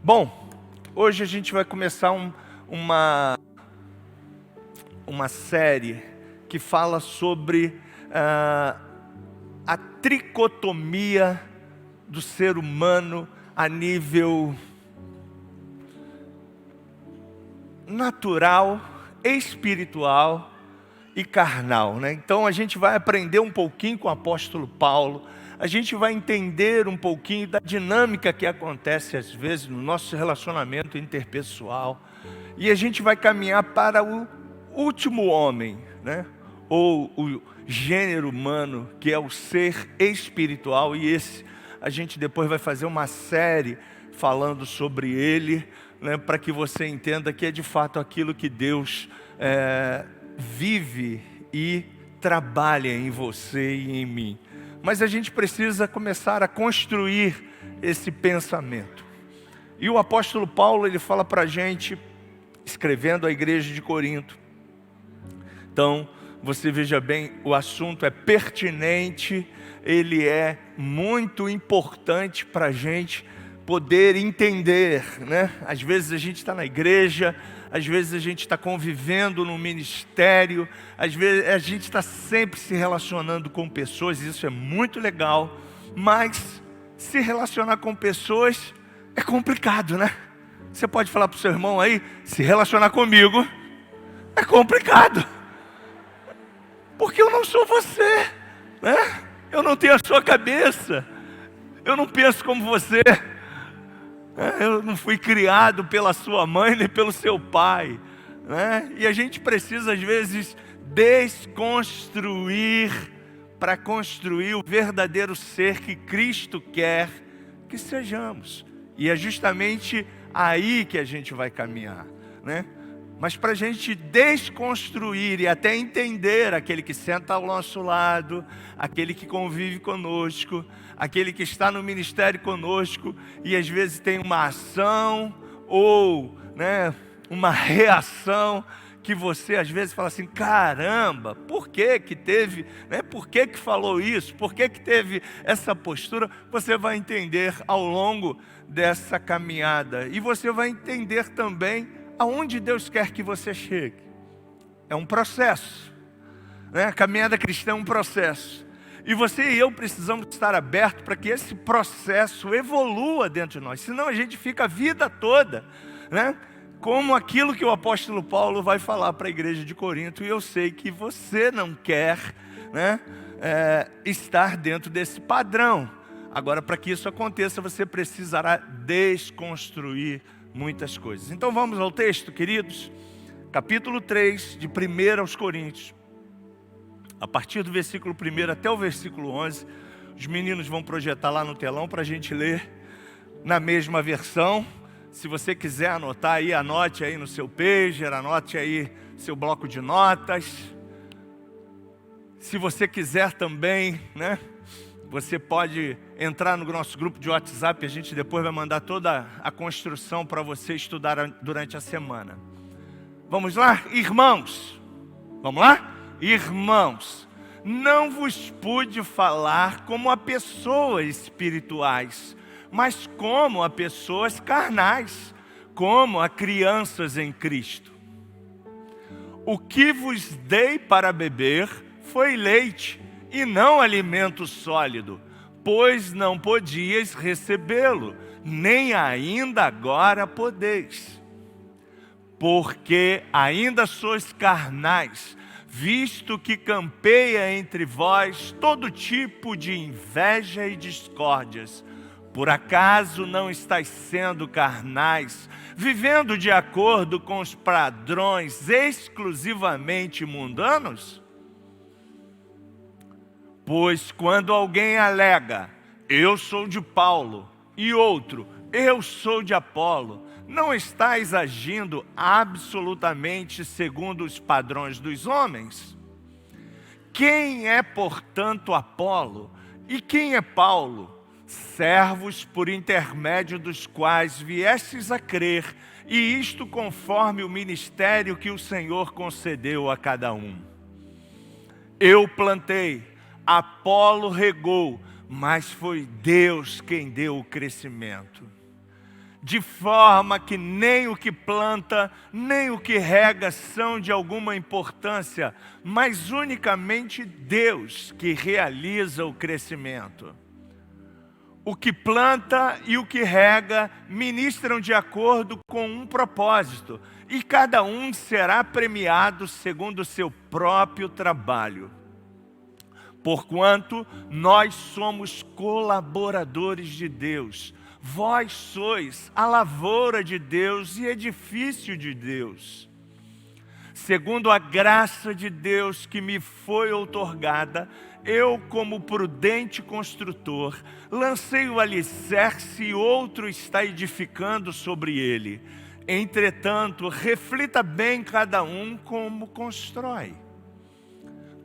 Bom, hoje a gente vai começar uma série que fala sobre a tricotomia do ser humano a nível natural, espiritual e carnal, né? Então a gente vai aprender um pouquinho com o apóstolo Paulo, a gente vai entender um pouquinho da dinâmica que acontece às vezes no nosso relacionamento interpessoal, e a gente vai caminhar para o último homem, né? Ou o gênero humano, que é o ser espiritual, e esse a gente depois vai fazer uma série falando sobre ele, né, para que você entenda que é de fato aquilo que Deus vive e trabalha em você e em mim. Mas a gente precisa começar a construir esse pensamento. E o apóstolo Paulo, ele fala para a gente, escrevendo à igreja de Corinto. Então, você veja bem, o assunto é pertinente, ele é muito importante para a gente poder entender, né? Às vezes a gente está na igreja, às vezes a gente está convivendo no ministério, às vezes a gente está sempre se relacionando com pessoas, isso é muito legal, mas se relacionar com pessoas é complicado, né? Você pode falar para o seu irmão aí, se relacionar comigo é complicado, porque eu não sou você, né? Eu não tenho a sua cabeça, eu não penso como você. Eu não fui criado pela sua mãe nem pelo seu pai, né? E a gente precisa às vezes desconstruir para construir o verdadeiro ser que Cristo quer que sejamos. E é justamente aí que a gente vai caminhar, né? Mas para a gente desconstruir e até entender aquele que senta ao nosso lado, aquele que convive conosco, aquele que está no ministério conosco e às vezes tem uma ação ou, né, uma reação que você às vezes fala assim, caramba, por que que teve, né, por que que falou isso, por que que teve essa postura? Você vai entender ao longo dessa caminhada e você vai entender também aonde Deus quer que você chegue. É um processo, né? A caminhada cristã é um processo. E você e eu precisamos estar abertos para que esse processo evolua dentro de nós. Senão a gente fica a vida toda, né, como aquilo que o apóstolo Paulo vai falar para a igreja de Corinto. E eu sei que você não quer, né, estar dentro desse padrão. Agora, para que isso aconteça, você precisará desconstruir muitas coisas. Então vamos ao texto, queridos. Capítulo 3, de 1 aos Coríntios. A partir do versículo 1 até o versículo 11. Os meninos vão projetar lá no telão para a gente ler na mesma versão. Se você quiser anotar aí, anote aí no seu pager, anote aí seu bloco de notas. Se você quiser também, né, você pode entrar no nosso grupo de WhatsApp, a gente depois vai mandar toda a construção para você estudar durante a semana. Vamos lá? Irmãos, vamos lá? Irmãos, não vos pude falar como a pessoas espirituais, mas como a pessoas carnais, como a crianças em Cristo. O que vos dei para beber foi leite, e não alimento sólido, pois não podíeis recebê-lo, nem ainda agora podeis. Porque ainda sois carnais, visto que campeia entre vós todo tipo de inveja e discórdias. Por acaso não estáis sendo carnais, vivendo de acordo com os padrões exclusivamente mundanos? Pois quando alguém alega, eu sou de Paulo, e outro, eu sou de Apolo, não estáis agindo absolutamente segundo os padrões dos homens? Quem é, portanto, Apolo? E quem é Paulo? Servos por intermédio dos quais viestes a crer, e isto conforme o ministério que o Senhor concedeu a cada um. Eu plantei, Apolo regou, mas foi Deus quem deu o crescimento. de forma que nem o que planta, nem o que rega são de alguma importância, mas unicamente Deus que realiza o crescimento. O que planta e o que rega ministram de acordo com um propósito, e cada um será premiado segundo o seu próprio trabalho. Porquanto nós somos colaboradores de Deus, vós sois a lavoura de Deus e edifício de Deus. Segundo a graça de Deus que me foi outorgada, eu, como prudente construtor, lancei o alicerce e outro está edificando sobre ele. Entretanto, reflita bem cada um como constrói.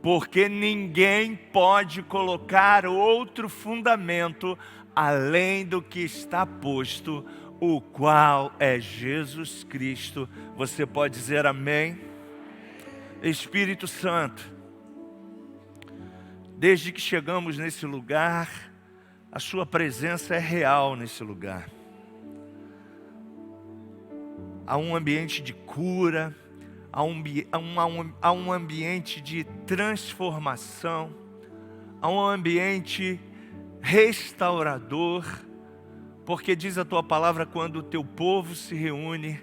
Porque ninguém pode colocar outro fundamento além do que está posto, o qual é Jesus Cristo. Você pode dizer amém? Espírito Santo, desde que chegamos nesse lugar, a sua presença é real nesse lugar. Há um ambiente de cura, há um ambiente de transformação, há um ambiente restaurador, porque diz a tua palavra, quando o teu povo se reúne,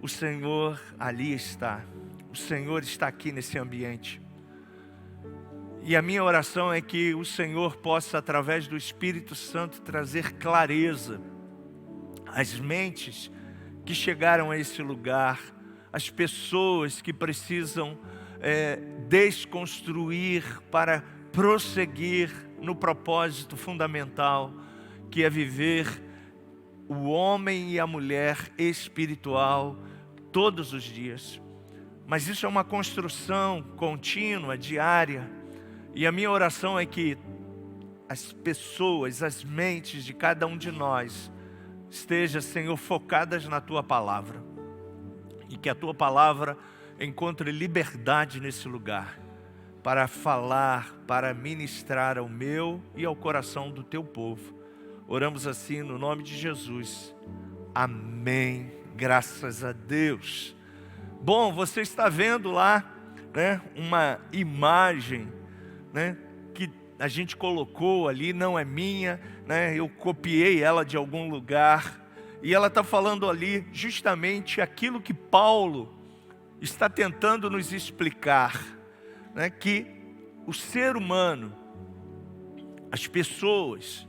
o Senhor ali está. O Senhor está aqui nesse ambiente. E a minha oração é que o Senhor possa, através do Espírito Santo, trazer clareza às mentes que chegaram a esse lugar, as pessoas que precisam desconstruir para prosseguir no propósito fundamental, que é viver o homem e a mulher espiritual todos os dias. Mas isso é uma construção contínua, diária, e a minha oração é que as pessoas, as mentes de cada um de nós estejam, Senhor, focadas na Tua Palavra, e que a Tua Palavra encontre liberdade nesse lugar, para falar, para ministrar ao meu e ao coração do Teu povo. Oramos assim no nome de Jesus. Amém. Graças a Deus. Bom, você está vendo lá, né, uma imagem, né, que a gente colocou ali, não é minha, né, eu copiei ela de algum lugar, e ela está falando ali justamente aquilo que Paulo está tentando nos explicar, né, que o ser humano, as pessoas,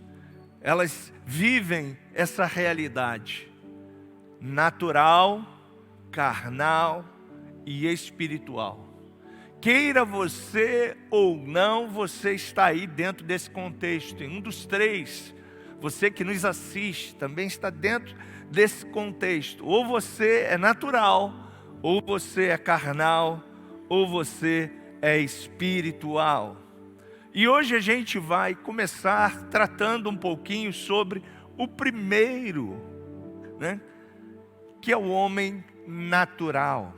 elas vivem essa realidade natural, carnal e espiritual. Queira você ou não, você está aí dentro desse contexto. Em um dos três, você que nos assiste também está dentro desse contexto. Ou você é natural, ou você é carnal, ou você é espiritual. E hoje a gente vai começar tratando um pouquinho sobre o primeiro, né, que é o homem natural.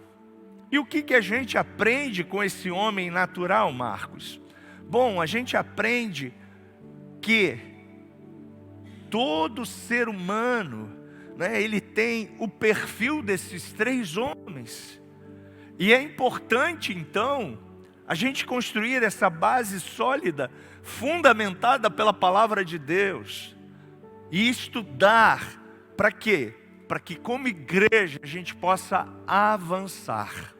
E o que a gente aprende com esse homem natural, Marcos? Bom, a gente aprende que todo ser humano, né, ele tem o perfil desses três homens. E é importante, então, a gente construir essa base sólida, fundamentada pela palavra de Deus. E estudar, para quê? Para que como igreja a gente possa avançar.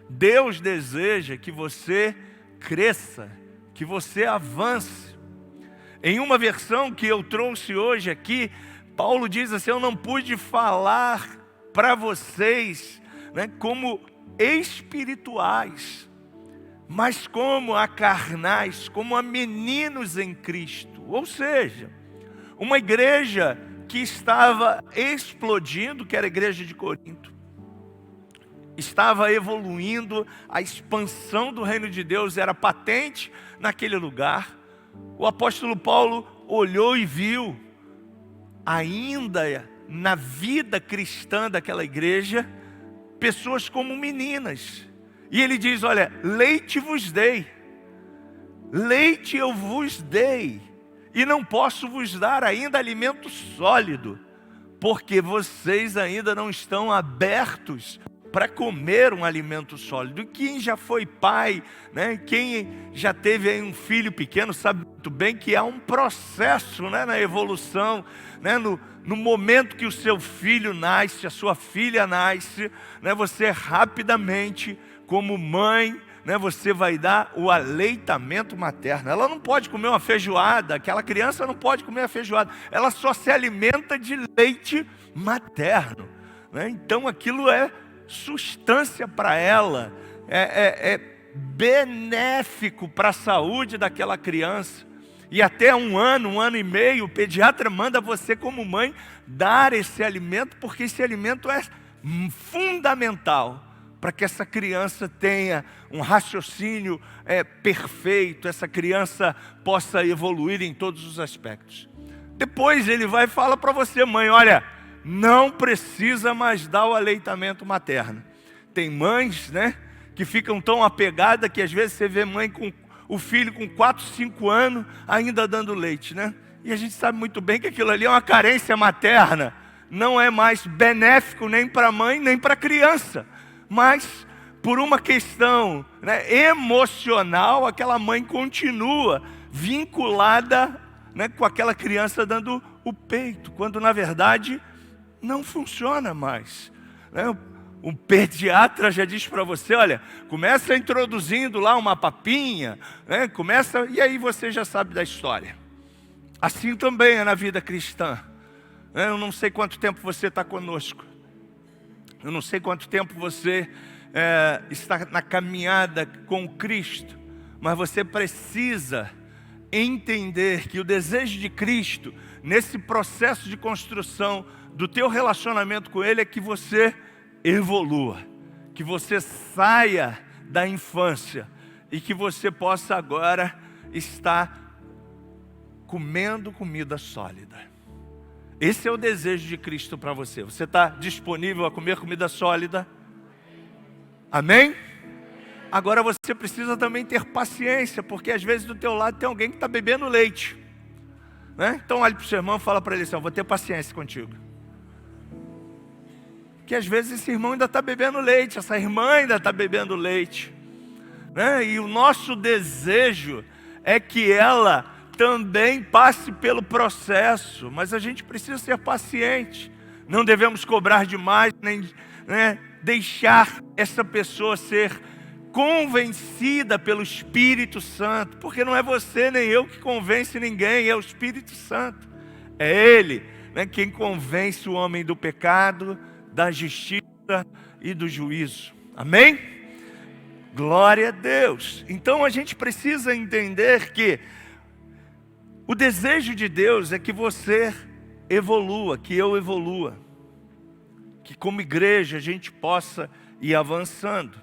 Deus deseja que você cresça, que você avance. Em uma versão que eu trouxe hoje aqui, Paulo diz assim: eu não pude falar para vocês, né, como espirituais, mas como a carnais, como a meninos em Cristo. Ou seja, uma igreja que estava explodindo, que era a igreja de Corinto, estava evoluindo, a expansão do reino de Deus era patente naquele lugar. O apóstolo Paulo olhou e viu, ainda na vida cristã daquela igreja, pessoas como meninas. E ele diz: olha, leite vos dei, leite eu vos dei, e não posso vos dar ainda alimento sólido, porque vocês ainda não estão abertos para comer um alimento sólido. Quem já foi pai, né? Quem já teve aí um filho pequeno, sabe muito bem que há um processo, né, na evolução, né, no momento que o seu filho nasce, a sua filha nasce, né, você rapidamente, como mãe, né, você vai dar o aleitamento materno. Ela não pode comer uma feijoada, aquela criança não pode comer a feijoada, ela só se alimenta de leite materno, né? Então aquilo é substância para ela, é benéfico para a saúde daquela criança. E até um ano e meio, o pediatra manda você como mãe dar esse alimento, porque esse alimento é fundamental para que essa criança tenha um raciocínio perfeito, essa criança possa evoluir em todos os aspectos. Depois ele vai e fala para você, mãe, olha, não precisa mais dar o aleitamento materno. Tem mães, né, que ficam tão apegadas que às vezes você vê mãe com o filho com 4, 5 anos ainda dando leite, né? E a gente sabe muito bem que aquilo ali é uma carência materna. Não é mais benéfico nem para a mãe, nem para a criança. Mas por uma questão, né, emocional, aquela mãe continua vinculada, né, com aquela criança dando o peito, quando na verdade não funciona mais, né? Um pediatra já diz para você, olha, começa introduzindo lá uma papinha, né? Começa, e aí você já sabe da história. Assim também é na vida cristã, né? Eu não sei quanto tempo você está conosco, eu não sei quanto tempo você está na caminhada com Cristo, mas você precisa entender que o desejo de Cristo, nesse processo de construção do teu relacionamento com Ele, é que você evolua, que você saia da infância e que você possa agora estar comendo comida sólida. Esse é o desejo de Cristo para você. Você está disponível a comer comida sólida? Amém? Agora você precisa também ter paciência, porque às vezes do teu lado tem alguém que está bebendo leite, né? Então olhe para o seu irmão e fala para ele assim, eu vou ter paciência contigo. Que às vezes esse irmão ainda está bebendo leite, essa irmã ainda está bebendo leite, né? E o nosso desejo é que ela também passe pelo processo, mas a gente precisa ser paciente. Não devemos cobrar demais, nem, né, deixar essa pessoa ser convencida pelo Espírito Santo, porque não é você nem eu que convence ninguém, é o Espírito Santo. É Ele, né, quem convence o homem do pecado, da justiça e do juízo. Amém? Glória a Deus. Então a gente precisa entender que o desejo de Deus é que você evolua, que eu evolua, que como igreja a gente possa ir avançando.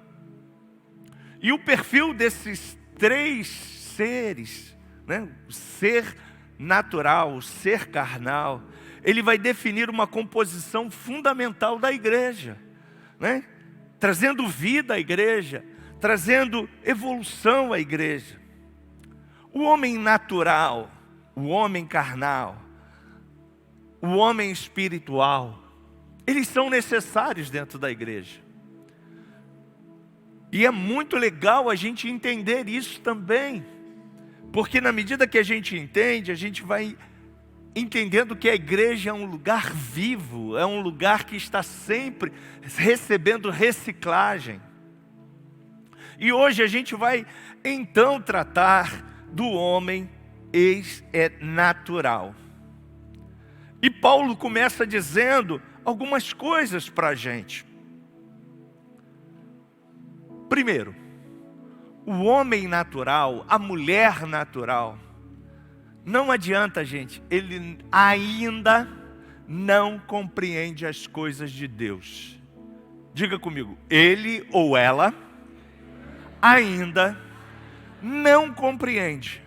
E o perfil desses 3 seres, né? O ser natural, o ser carnal, ele vai definir uma composição fundamental da igreja, né? Trazendo vida à igreja, trazendo evolução à igreja. O homem natural, o homem carnal, o homem espiritual, eles são necessários dentro da igreja. E é muito legal a gente entender isso também, porque na medida que a gente entende, a gente vai entendendo que a igreja é um lugar vivo, é um lugar que está sempre recebendo reciclagem. E hoje a gente vai então tratar do homem natural. E Paulo começa dizendo algumas coisas para a gente. Primeiro, o homem natural, a mulher natural, não adianta, gente, ele ainda não compreende as coisas de Deus. Diga comigo, ele ou ela ainda não compreende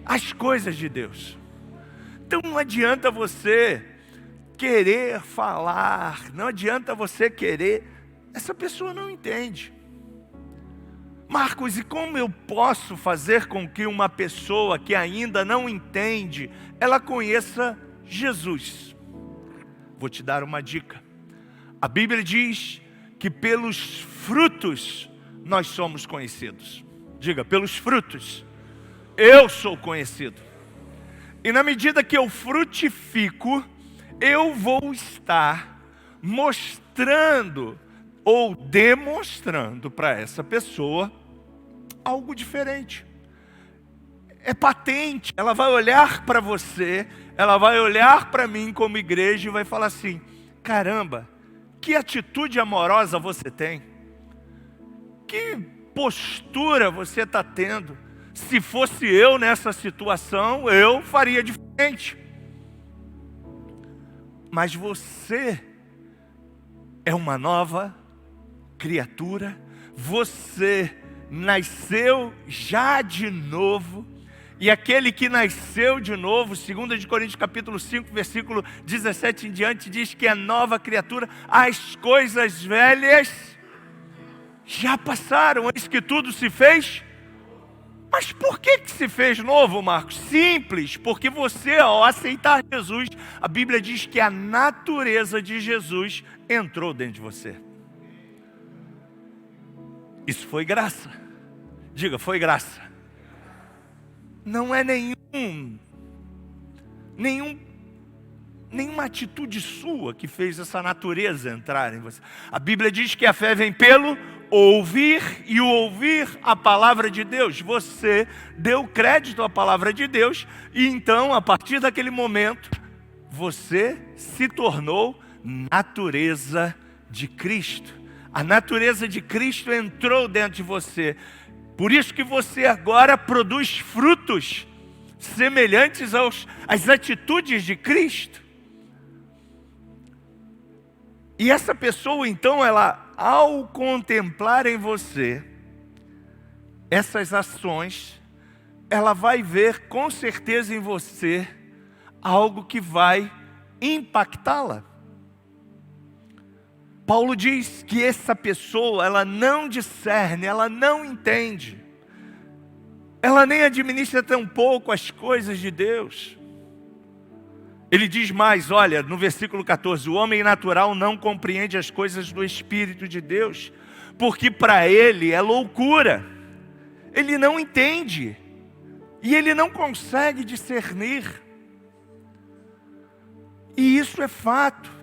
as coisas de Deus. Então não adianta você querer falar, não adianta você querer, essa pessoa não entende. Marcos, e como eu posso fazer com que uma pessoa que ainda não entende, ela conheça Jesus? Vou te dar uma dica. A Bíblia diz que pelos frutos nós somos conhecidos. Diga, pelos frutos eu sou conhecido. E na medida que eu frutifico, eu vou estar mostrando ou demonstrando para essa pessoa algo diferente. É patente, ela vai olhar para você, ela vai olhar para mim como igreja e vai falar assim: caramba, que atitude amorosa você tem, que postura você está tendo. Se fosse eu nessa situação, eu faria diferente. Mas você é uma nova criatura, você nasceu já de novo, e aquele que nasceu de novo, 2 Coríntios capítulo 5, versículo 17 em diante, diz que é nova criatura, as coisas velhas já passaram, eis que tudo se fez. Mas por que se fez novo, Marcos? Simples, porque você, ao aceitar Jesus, a Bíblia diz que a natureza de Jesus entrou dentro de você. Isso foi graça. Diga, foi graça. Não é nenhuma atitude sua que fez essa natureza entrar em você. A Bíblia diz que a fé vem pelo ouvir, e o ouvir a palavra de Deus. Você deu crédito à palavra de Deus, e então, a partir daquele momento, você se tornou natureza de Cristo. A natureza de Cristo entrou dentro de você. Por isso que você agora produz frutos semelhantes às atitudes de Cristo. E essa pessoa, então, ela, ao contemplar em você essas ações, ela vai ver com certeza em você algo que vai impactá-la. Paulo diz que essa pessoa, ela não discerne, ela não entende, ela nem administra tão pouco as coisas de Deus. Ele diz mais, olha, no versículo 14, o homem natural não compreende as coisas do Espírito de Deus, porque para ele é loucura, ele não entende, e ele não consegue discernir, e isso é fato.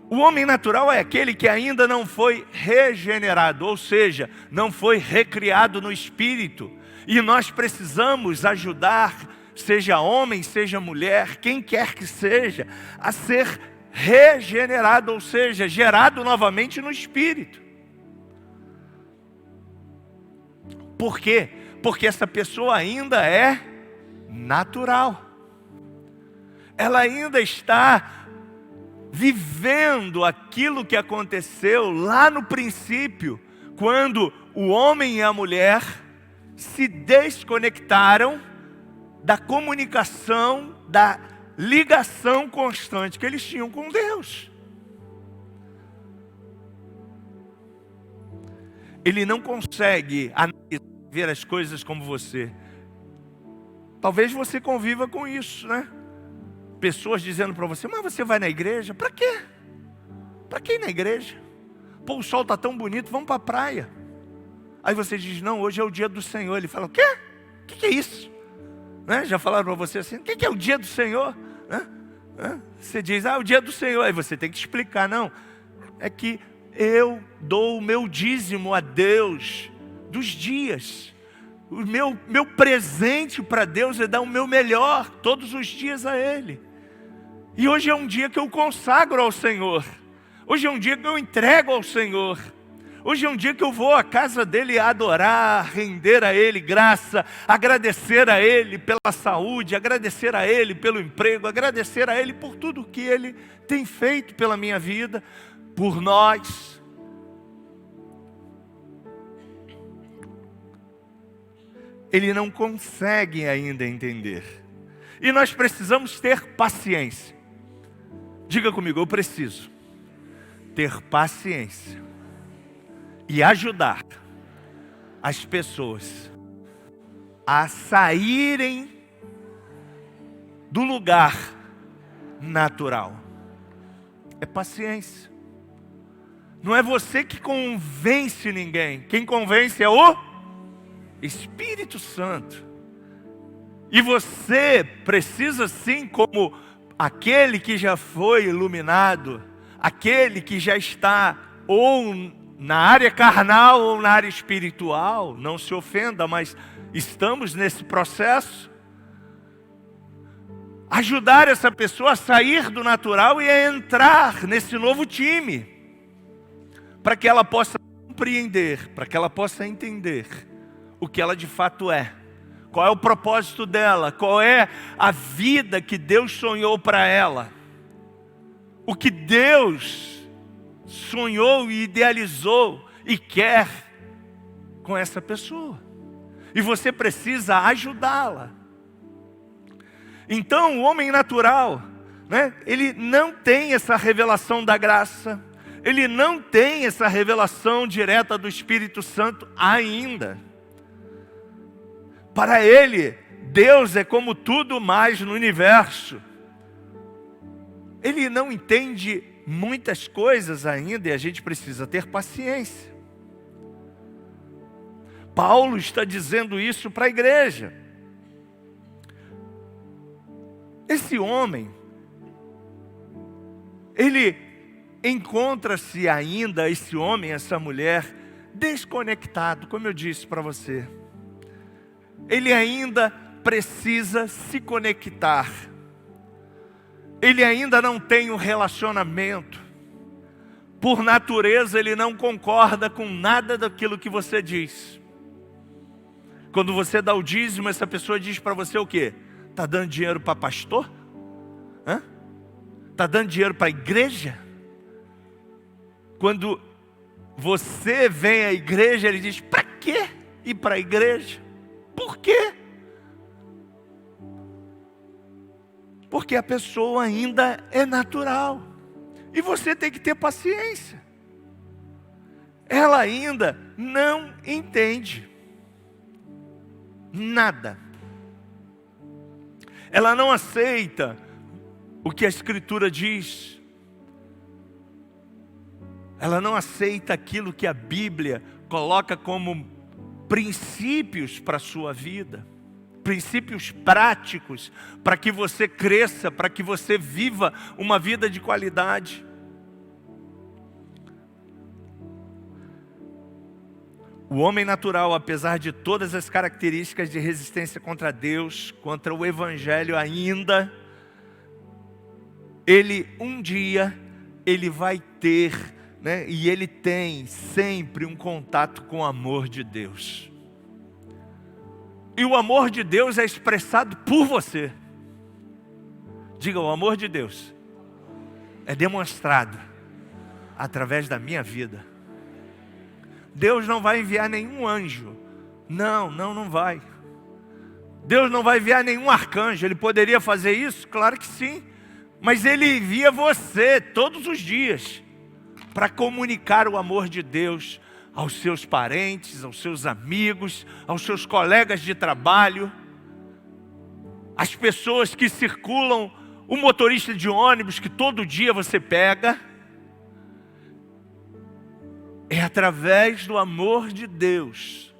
O homem natural é aquele que ainda não foi regenerado, ou seja, não foi recriado no Espírito, e nós precisamos ajudar, seja homem, seja mulher, quem quer que seja, a ser regenerado, ou seja, gerado novamente no Espírito. Por quê? Porque essa pessoa ainda é natural. Ela ainda está vivendo aquilo que aconteceu lá no princípio, quando o homem e a mulher se desconectaram da comunicação, da ligação constante que eles tinham com Deus. Ele não consegue ver as coisas como você. Talvez você conviva com isso, né? Pessoas dizendo para você, mas você vai na igreja? Para quê? Para que ir na igreja? Pô, o sol está tão bonito, vamos para a praia. Aí você diz, não, hoje é o dia do Senhor. Ele fala, o quê? O que é isso? Né? Já falaram para você assim, o que é o dia do Senhor? Você diz, o dia do Senhor. Aí você tem que explicar, não, é que eu dou o meu dízimo a Deus dos dias. O meu presente para Deus é dar o meu melhor todos os dias a Ele. E hoje é um dia que eu consagro ao Senhor. Hoje é um dia que eu entrego ao Senhor. Hoje é um dia que eu vou à casa dEle adorar, render a Ele graça, agradecer a Ele pela saúde, agradecer a Ele pelo emprego, agradecer a Ele por tudo que Ele tem feito pela minha vida, por nós. Ele não consegue ainda entender. E nós precisamos ter paciência. Diga comigo, eu preciso ter paciência e ajudar as pessoas a saírem do lugar natural. é paciência. Não é você que convence ninguém. Quem convence é o Espírito Santo. E você precisa sim, como aquele que já foi iluminado, aquele que já está ou na área carnal ou na área espiritual, não se ofenda, mas estamos nesse processo. Ajudar essa pessoa a sair do natural e a entrar nesse novo time, para que ela possa compreender, para que ela possa entender o que ela de fato é, qual é o propósito dela, qual é a vida que Deus sonhou para ela, o que Deus sonhou e idealizou e quer com essa pessoa. E você precisa ajudá-la. Então o homem natural, né, ele não tem essa revelação da graça, ele não tem essa revelação direta do Espírito Santo ainda. Para ele, Deus é como tudo mais no universo. Ele não entende muitas coisas ainda e a gente precisa ter paciência. Paulo está dizendo isso para a igreja. Esse homem, ele encontra-se ainda, esse homem, essa mulher, desconectado, como eu disse para você. Ele ainda precisa se conectar. Ele ainda não tem um relacionamento. Por natureza, ele não concorda com nada daquilo que você diz. Quando você dá o dízimo, essa pessoa diz para você o quê? Está dando dinheiro para pastor? Está dando dinheiro para a igreja? Quando você vem à igreja, ele diz, para quê ir para a igreja? Por quê? Porque a pessoa ainda é natural. E você tem que ter paciência. Ela ainda não entende nada. Ela não aceita o que a Escritura diz. Ela não aceita aquilo que a Bíblia coloca como princípios para a sua vida. Princípios práticos para que você cresça, para que você viva uma vida de qualidade. O homem natural, apesar de todas as características de resistência contra Deus, contra o Evangelho ainda, ele um dia, ele vai ter, né, e ele tem sempre um contato com o amor de Deus. E o amor de Deus é expressado por você. Diga, o amor de Deus é demonstrado através da minha vida. Deus não vai enviar nenhum anjo. Não vai. Deus não vai enviar nenhum arcanjo. Ele poderia fazer isso? Claro que sim. Mas Ele envia você todos os dias para comunicar o amor de Deus aos seus parentes, aos seus amigos, aos seus colegas de trabalho, às pessoas que circulam, o motorista de ônibus que todo dia você pega. É através do amor de Deus,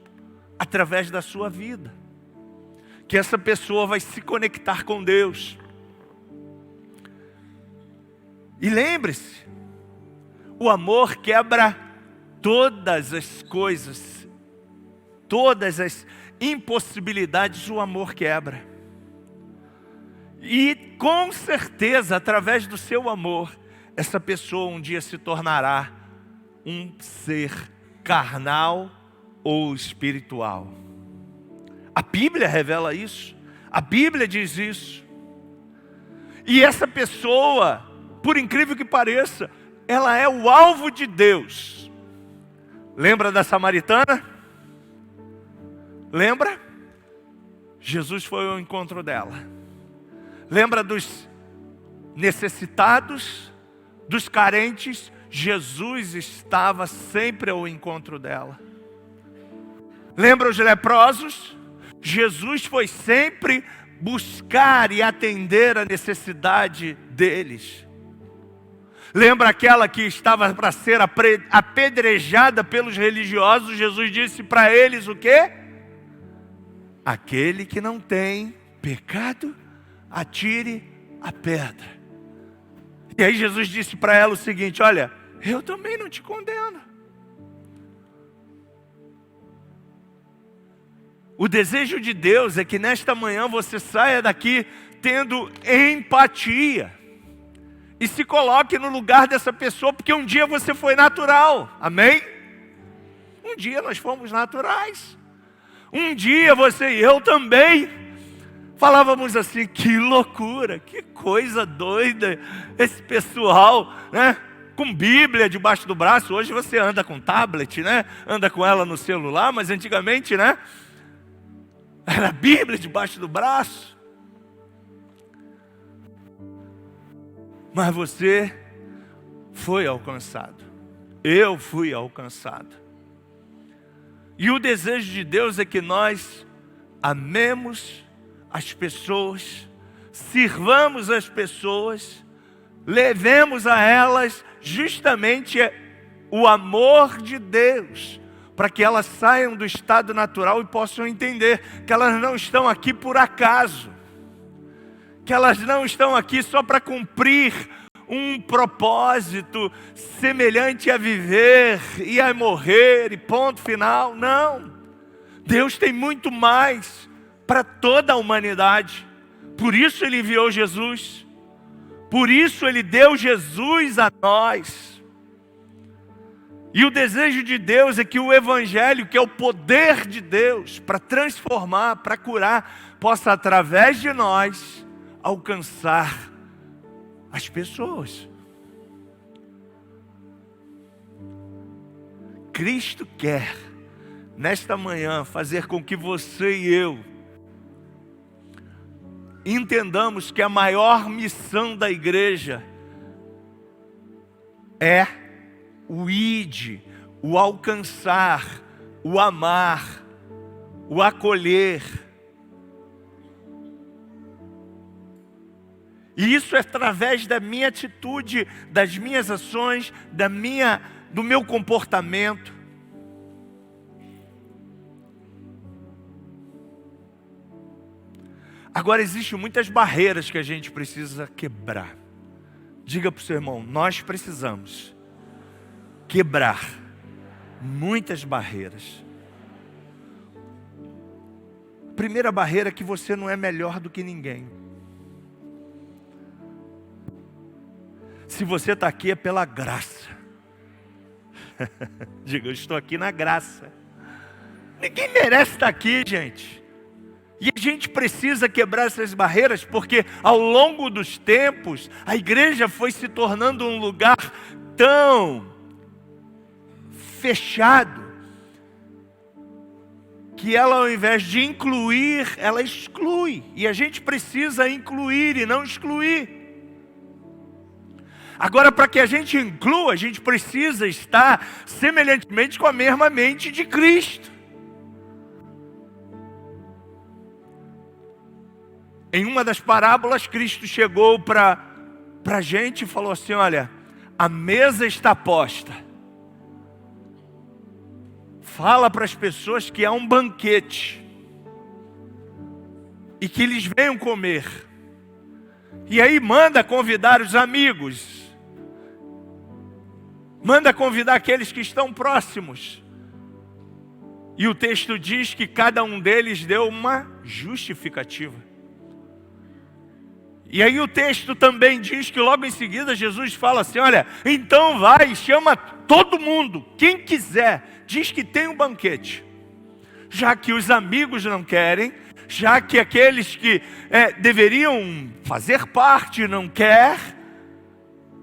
através da sua vida, que essa pessoa vai se conectar com Deus. E lembre-se, o amor quebra todas as coisas, todas as impossibilidades, o amor quebra. E com certeza, através do seu amor, essa pessoa um dia se tornará um ser carnal ou espiritual. A Bíblia revela isso. A Bíblia diz isso. E essa pessoa, por incrível que pareça, ela é o alvo de Deus. Lembra da samaritana? Lembra? Jesus foi ao encontro dela. Lembra dos necessitados, dos carentes? Jesus estava sempre ao encontro dela. Lembra os leprosos? Jesus foi sempre buscar e atender a necessidade deles. Lembra aquela que estava para ser apedrejada pelos religiosos? Jesus disse para eles o quê? Aquele que não tem pecado, atire a pedra. E aí Jesus disse para ela o seguinte: olha, eu também não te condeno. O desejo de Deus é que nesta manhã você saia daqui tendo empatia e se coloque no lugar dessa pessoa, porque um dia você foi natural, amém? Um dia nós fomos naturais. Um dia você e eu também falávamos assim: que loucura, que coisa doida esse pessoal, né? Com Bíblia debaixo do braço. Hoje você anda com tablet, né? Anda com ela no celular, mas antigamente, né? Era a Bíblia debaixo do braço. Mas você foi alcançado. Eu fui alcançado. E o desejo de Deus é que nós amemos as pessoas, sirvamos as pessoas, levemos a elas justamente o amor de Deus, para que elas saiam do estado natural e possam entender que elas não estão aqui por acaso, que elas não estão aqui só para cumprir um propósito semelhante a viver e a morrer e ponto final. Não, Deus tem muito mais para toda a humanidade. Por isso Ele enviou Jesus, por isso Ele deu Jesus a nós. E o desejo de Deus é que o Evangelho, que é o poder de Deus para transformar, para curar, possa através de nós alcançar as pessoas. Cristo quer, nesta manhã, fazer com que você e eu entendamos que a maior missão da igreja é o ide, o alcançar, o amar, o acolher. E isso é através da minha atitude, das minhas ações, do meu comportamento. Agora, existem muitas barreiras que a gente precisa quebrar. Diga para o seu irmão: nós precisamos quebrar muitas barreiras. A primeira barreira é que você não é melhor do que ninguém. Se você está aqui é pela graça. Diga: eu estou aqui na graça. Ninguém merece estar aqui, gente. E a gente precisa quebrar essas barreiras, porque ao longo dos tempos, a igreja foi se tornando um lugar tão fechado, que ela, ao invés de incluir, ela exclui. E a gente precisa incluir e não excluir. Agora, para que a gente inclua, a gente precisa estar semelhantemente com a mesma mente de Cristo. Em uma das parábolas, Cristo chegou para a gente e falou assim: olha, a mesa está posta. Fala para as pessoas que há um banquete e que eles venham comer. E aí manda convidar os amigos, manda convidar aqueles que estão próximos. E o texto diz que cada um deles deu uma justificativa. E aí o texto também diz que logo em seguida Jesus fala assim: olha, então vai, chama todo mundo, quem quiser, diz que tem um banquete. Já que os amigos não querem, já que aqueles que deveriam fazer parte não quer,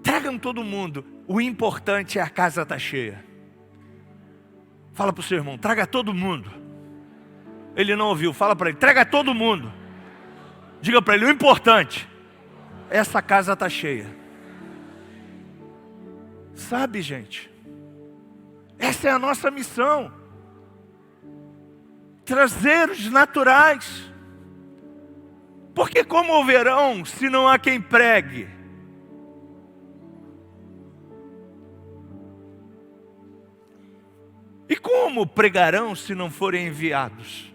tragam todo mundo. O importante é a casa estar cheia. Fala para o seu irmão: traga todo mundo. Ele não ouviu, fala para ele: traga todo mundo. Diga para ele: o importante, essa casa está cheia. Sabe, gente, essa é a nossa missão. Trazer os naturais. Porque como ouvirão se não há quem pregue? E como pregarão se não forem enviados?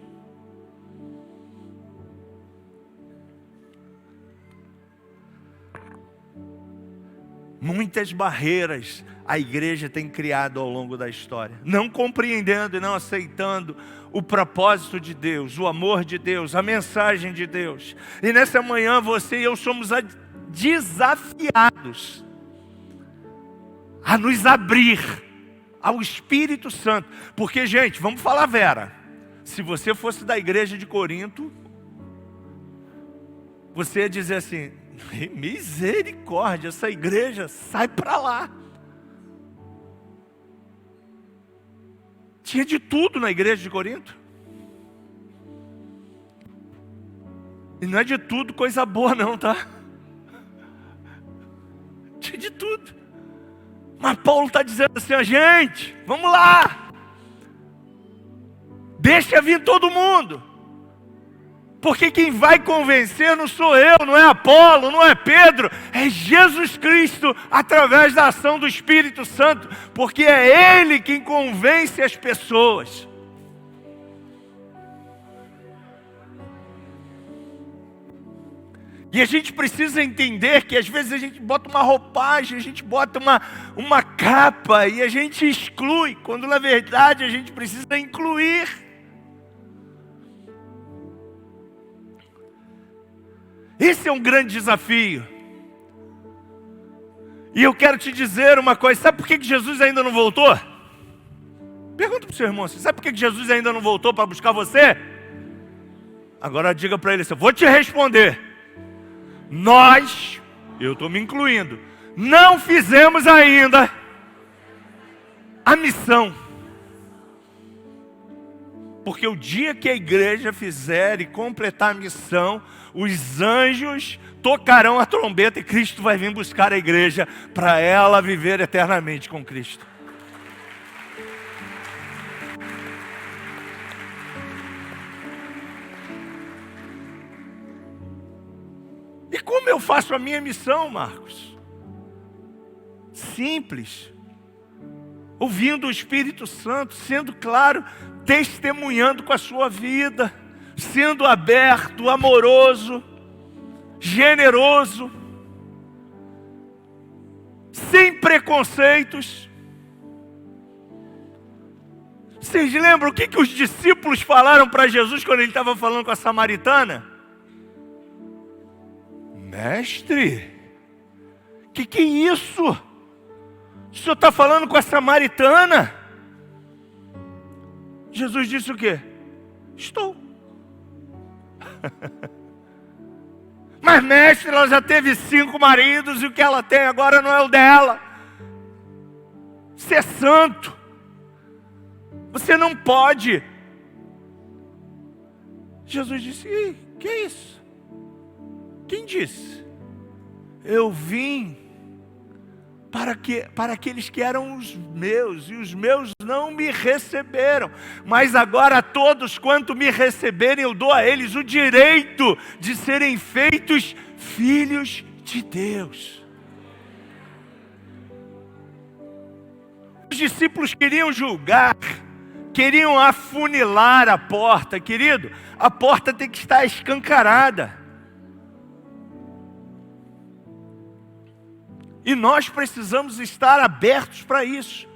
Muitas barreiras a igreja tem criado ao longo da história, não compreendendo e não aceitando o propósito de Deus, o amor de Deus, a mensagem de Deus. E nessa manhã você e eu somos desafiados a nos abrir ao Espírito Santo. Porque, gente, vamos falar a vera, se você fosse da igreja de Corinto, você ia dizer assim: misericórdia, essa igreja, sai para lá. Tinha de tudo na igreja de Corinto. E não é de tudo coisa boa não, tá? Tinha de tudo. Mas Paulo está dizendo assim: ó, gente, vamos lá. Deixa vir todo mundo. Porque quem vai convencer não sou eu, não é Apolo, não é Pedro, é Jesus Cristo, através da ação do Espírito Santo, porque é Ele quem convence as pessoas. E a gente precisa entender que às vezes a gente bota uma roupagem, a gente bota uma capa e a gente exclui, quando na verdade a gente precisa incluir. Esse é um grande desafio. E eu quero te dizer uma coisa: sabe por que Jesus ainda não voltou? Pergunta para o seu irmão assim: sabe por que Jesus ainda não voltou para buscar você? Agora diga para ele assim: eu vou te responder. Nós, eu estou me incluindo, não fizemos ainda a missão. Porque o dia que a igreja fizer e completar a missão, os anjos tocarão a trombeta e Cristo vai vir buscar a igreja para ela viver eternamente com Cristo. E como eu faço a minha missão, Marcos? Simples. Ouvindo o Espírito Santo, sendo claro, testemunhando com a sua vida, sendo aberto, amoroso, generoso, sem preconceitos. Vocês lembram o que os discípulos falaram para Jesus quando ele estava falando com a samaritana? Mestre, que é isso? O senhor está falando com a samaritana? Jesus disse o quê? Estou. Mas mestre, ela já teve 5 maridos e o que ela tem agora não é o dela. Você é santo. Você não pode. Jesus disse: Ih, que é isso? Quem disse? Eu vim para aqueles que eram os meus, e os meus não me receberam. Mas agora todos quanto me receberem, eu dou a eles o direito de serem feitos filhos de Deus. Os discípulos queriam julgar, queriam afunilar a porta. Querido, a porta tem que estar escancarada. E nós precisamos estar abertos para isso.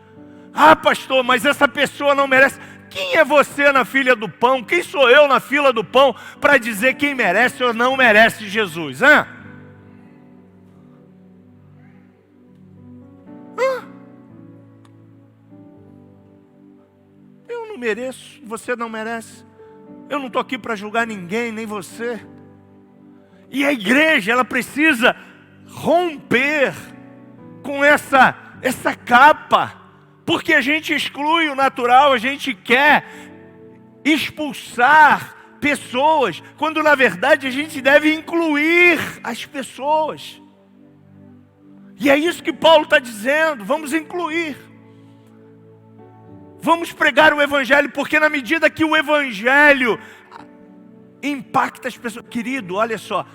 Ah, pastor, mas essa pessoa não merece. Quem é você na fila do pão? Quem sou eu na fila do pão para dizer quem merece ou não merece Jesus? Eu não mereço, você não merece. Eu não estou aqui para julgar ninguém, nem você. E a igreja, ela precisa romper com essa capa, porque a gente exclui o natural, a gente quer expulsar pessoas, quando na verdade a gente deve incluir as pessoas. E é isso que Paulo está dizendo: vamos incluir, vamos pregar o Evangelho, porque na medida que o Evangelho impacta as pessoas, querido, olha só,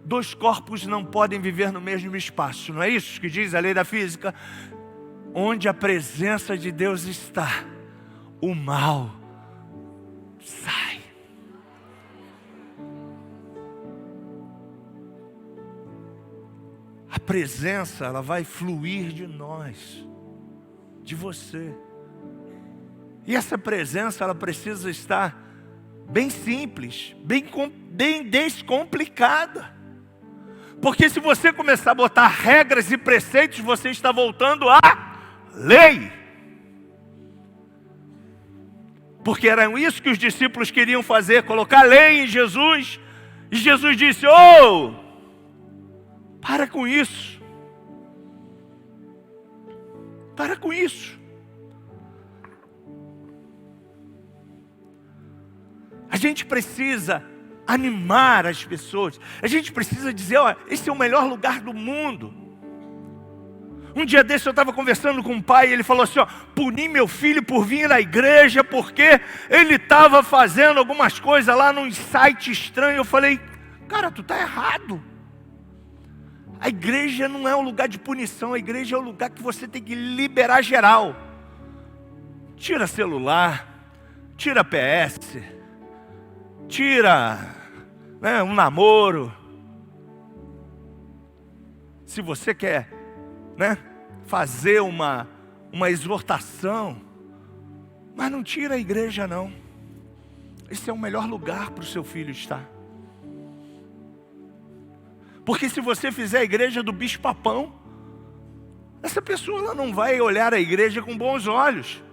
2 corpos não podem viver no mesmo espaço, não é isso que diz a lei da física? Onde a presença de Deus está, o mal sai. A presença, ela vai fluir de nós, de você. E essa presença, ela precisa estar bem simples, bem descomplicada. Porque se você começar a botar regras e preceitos, você está voltando à lei. Porque era isso que os discípulos queriam fazer, colocar lei em Jesus. E Jesus disse: "Oh, para com isso. Para com isso." A gente precisa animar as pessoas. A gente precisa dizer: ó, esse é o melhor lugar do mundo. Um dia desse eu estava conversando com um pai e ele falou assim: ó, puni meu filho por vir à igreja porque ele estava fazendo algumas coisas lá num site estranho. Eu falei: cara, tu está errado. A igreja não é um lugar de punição, a igreja é um lugar que você tem que liberar geral. Tira celular, tira PS, tira, né, um namoro. Se você quer, né, fazer uma exortação, mas não tira a igreja não. Esse é o melhor lugar para o seu filho estar. Porque se você fizer a igreja do bicho papão, essa pessoa ela não vai olhar a igreja com bons olhos.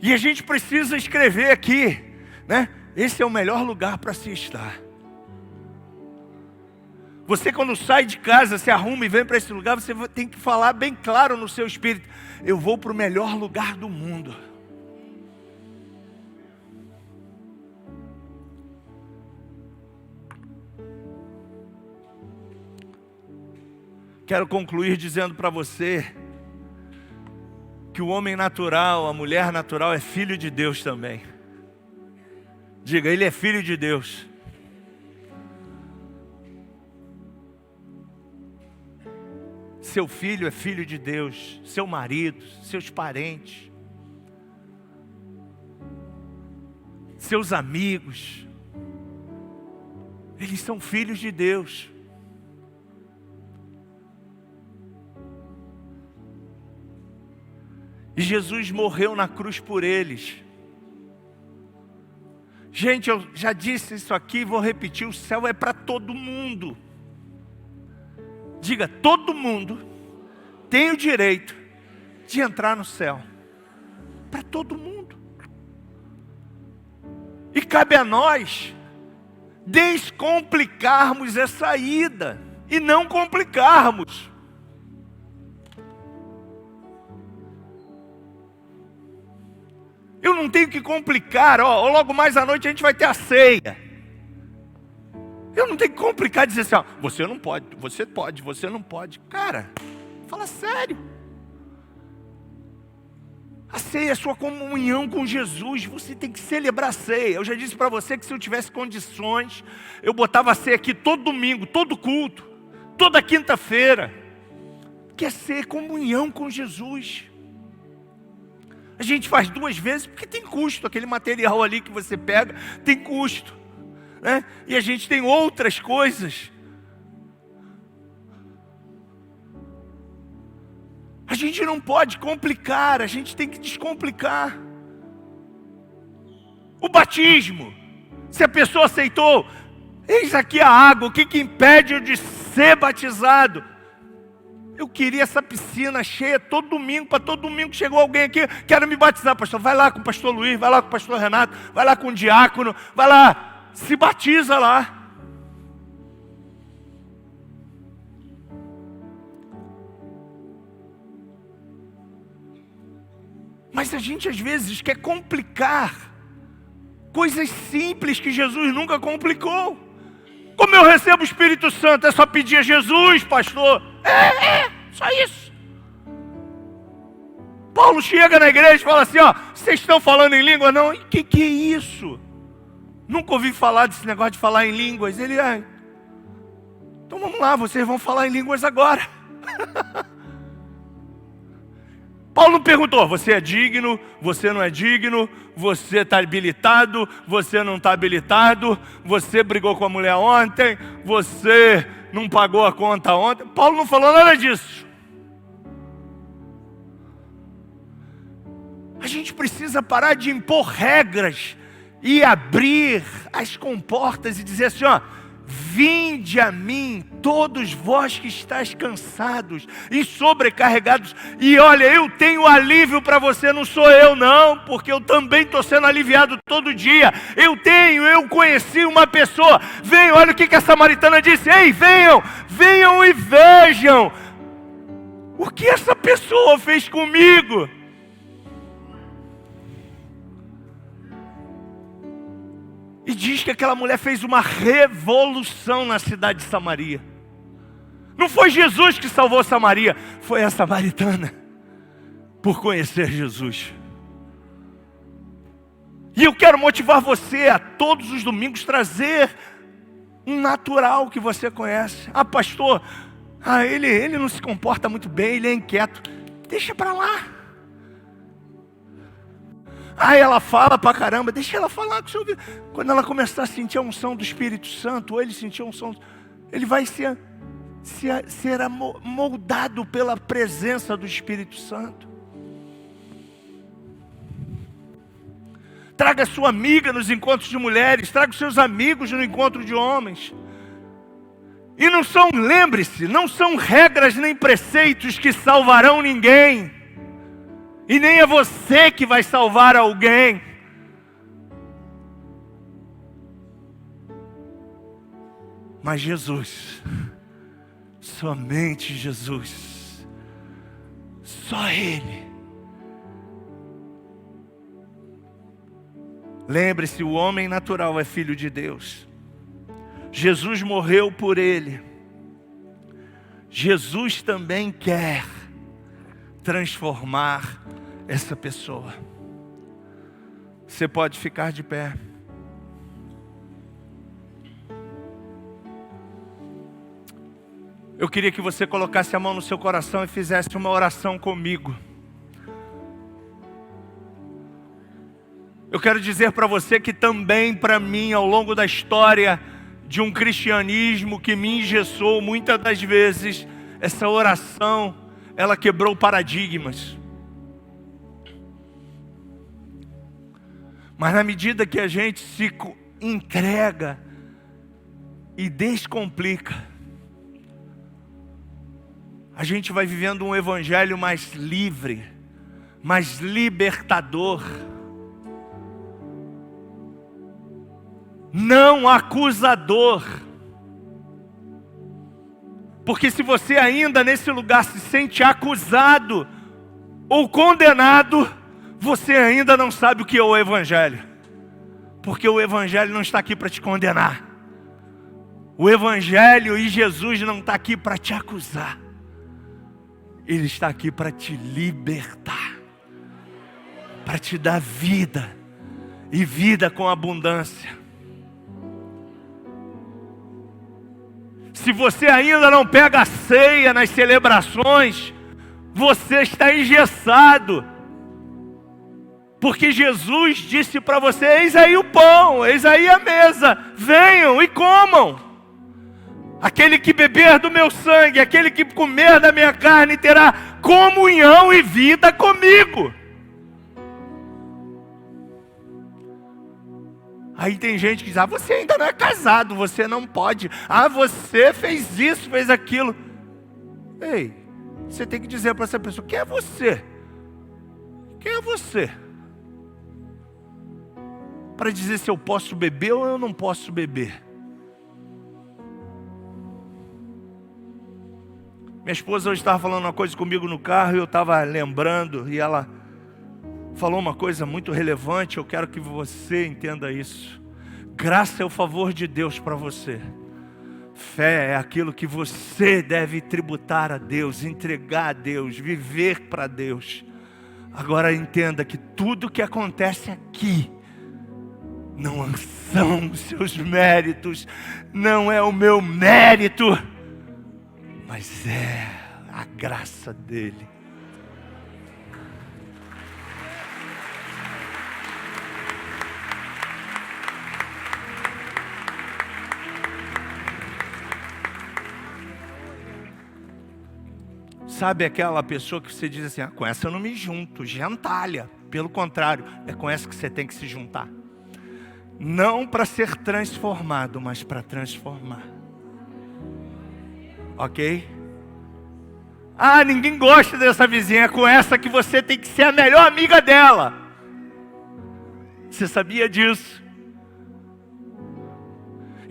E a gente precisa escrever aqui, né? Esse é o melhor lugar para se estar. Você quando sai de casa, se arruma e vem para esse lugar, você tem que falar bem claro no seu espírito: eu vou para o melhor lugar do mundo. Quero concluir dizendo para você que o homem natural, a mulher natural é filho de Deus também. Diga, ele é filho de Deus. Seu filho é filho de Deus, seu marido, seus parentes, seus amigos, eles são filhos de Deus. E Jesus morreu na cruz por eles. Gente, eu já disse isso aqui, vou repetir: o céu é para todo mundo. Diga, todo mundo tem o direito de entrar no céu. Para todo mundo. E cabe a nós descomplicarmos essa ida e não complicarmos. Eu não tenho que complicar, ó, logo mais à noite a gente vai ter a ceia. Eu não tenho que complicar e dizer assim: ó, você não pode, você pode, você não pode. Cara, fala sério. A ceia é a sua comunhão com Jesus, você tem que celebrar a ceia. Eu já disse para você que se eu tivesse condições, eu botava a ceia aqui todo domingo, todo culto, toda quinta-feira. Que é ser comunhão com Jesus. A gente faz 2 vezes porque tem custo, aquele material ali que você pega tem custo, né? E a gente tem outras coisas. A gente não pode complicar, a gente tem que descomplicar. O batismo, se a pessoa aceitou, eis aqui a água, o que impede eu de ser batizado? Eu queria essa piscina cheia todo domingo, para todo domingo chegou alguém aqui, quero me batizar, pastor. Vai lá com o pastor Luiz, vai lá com o pastor Renato, vai lá com o diácono, vai lá, se batiza lá. Mas a gente às vezes quer complicar coisas simples que Jesus nunca complicou. Como eu recebo o Espírito Santo? É só pedir a Jesus, pastor. Só isso. Paulo chega na igreja e fala assim: ó, vocês estão falando em língua? Não, o que é isso? Nunca ouvi falar desse negócio de falar em línguas. Ele, então vamos lá, vocês vão falar em línguas agora. Paulo não perguntou, você é digno, você não é digno, você está habilitado, você não está habilitado, você brigou com a mulher ontem, você não pagou a conta ontem. Paulo não falou nada disso. A gente precisa parar de impor regras e abrir as comportas e dizer assim, ó, vinde a mim, todos vós que estáis cansados e sobrecarregados, e olha, eu tenho alívio para você. Não sou eu não, porque eu também estou sendo aliviado todo dia. Eu conheci uma pessoa, venham, olha o que a samaritana disse, ei, venham e vejam o que essa pessoa fez comigo. E diz que aquela mulher fez uma revolução na cidade de Samaria. Não foi Jesus que salvou Samaria, foi a samaritana, por conhecer Jesus. E eu quero motivar você a todos os domingos trazer um natural que você conhece. Ah, pastor, ele não se comporta muito bem, ele é inquieto. Deixa para lá. Ela fala pra caramba, deixa ela falar com o seu ouvido. Quando ela começar a sentir a unção do Espírito Santo, ou ele sentir a unção, ele vai ser moldado pela presença do Espírito Santo. Traga sua amiga nos encontros de mulheres, traga os seus amigos no encontro de homens. E lembre-se, não são regras nem preceitos que salvarão ninguém. E nem é você que vai salvar alguém. Mas Jesus, somente Jesus, só Ele. Lembre-se, o homem natural é filho de Deus. Jesus morreu por ele. Jesus também quer transformar essa pessoa. Você pode ficar de pé. Eu queria que você colocasse a mão no seu coração e fizesse uma oração comigo. Eu quero dizer para você que também para mim, ao longo da história de um cristianismo que me engessou muitas das vezes, essa oração, ela quebrou paradigmas. Mas na medida que a gente se entrega e descomplica, a gente vai vivendo um evangelho mais livre, mais libertador, não acusador. Porque se você ainda nesse lugar se sente acusado ou condenado, você ainda não sabe o que é o Evangelho. Porque o Evangelho não está aqui para te condenar. O Evangelho e Jesus não está aqui para te acusar. Ele está aqui para te libertar. Para te dar vida. E vida com abundância. Se você ainda não pega a ceia nas celebrações, você está engessado. Porque Jesus disse para você, eis aí o pão, eis aí a mesa, venham e comam. Aquele que beber do meu sangue, aquele que comer da minha carne, terá comunhão e vida comigo. Aí tem gente que diz, você ainda não é casado, você não pode. Você fez isso, fez aquilo. Ei, você tem que dizer para essa pessoa, quem é você? Quem é você? Para dizer se eu posso beber ou eu não posso beber. Minha esposa hoje estava falando uma coisa comigo no carro e eu estava lembrando, e ela falou uma coisa muito relevante. Eu quero que você entenda isso. Graça é o favor de Deus para você. Fé é aquilo que você deve tributar a Deus, entregar a Deus, viver para Deus. Agora entenda que tudo que acontece aqui não são os seus méritos, não é o meu mérito, mas é a graça dele. Sabe aquela pessoa que você diz assim, com essa eu não me junto, gentalha. Pelo contrário, é com essa que você tem que se juntar. Não para ser transformado, mas para transformar. Ok? Ninguém gosta dessa vizinha, é com essa que você tem que ser a melhor amiga dela. Você sabia disso?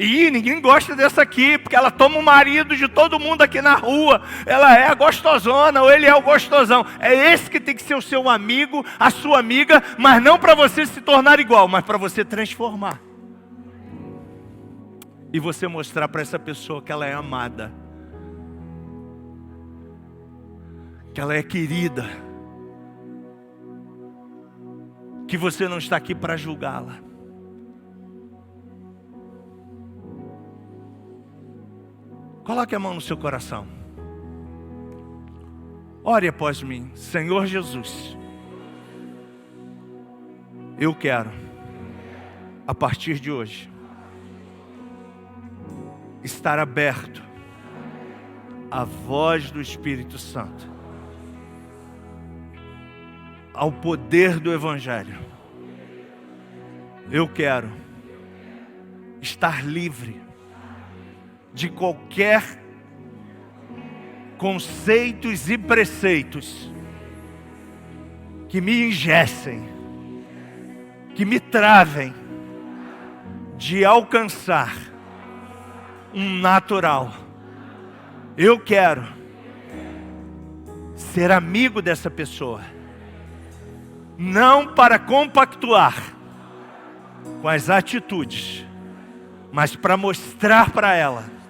E ninguém gosta dessa aqui, porque ela toma o marido de todo mundo aqui na rua. Ela é a gostosona, ou ele é o gostosão. É esse que tem que ser o seu amigo, a sua amiga, mas não para você se tornar igual, mas para você transformar. E você mostrar para essa pessoa que ela é amada, que ela é querida, que você não está aqui para julgá-la. Coloque a mão no seu coração. Ore após mim. Senhor Jesus, eu quero, a partir de hoje, estar aberto à voz do Espírito Santo, ao poder do Evangelho. Eu quero estar livre de qualquer conceitos e preceitos que me engessem, que me travem de alcançar um natural. Eu quero ser amigo dessa pessoa, não para compactuar com as atitudes, mas para mostrar para ela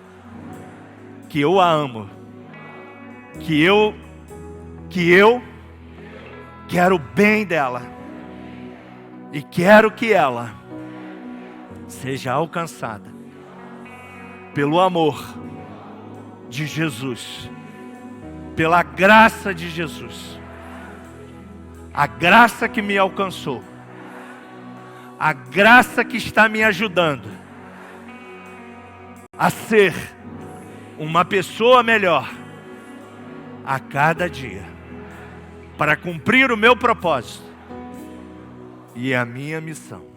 que eu a amo, que eu quero o bem dela e quero que ela seja alcançada pelo amor de Jesus, pela graça de Jesus, a graça que me alcançou, a graça que está me ajudando a ser uma pessoa melhor a cada dia, para cumprir o meu propósito e a minha missão.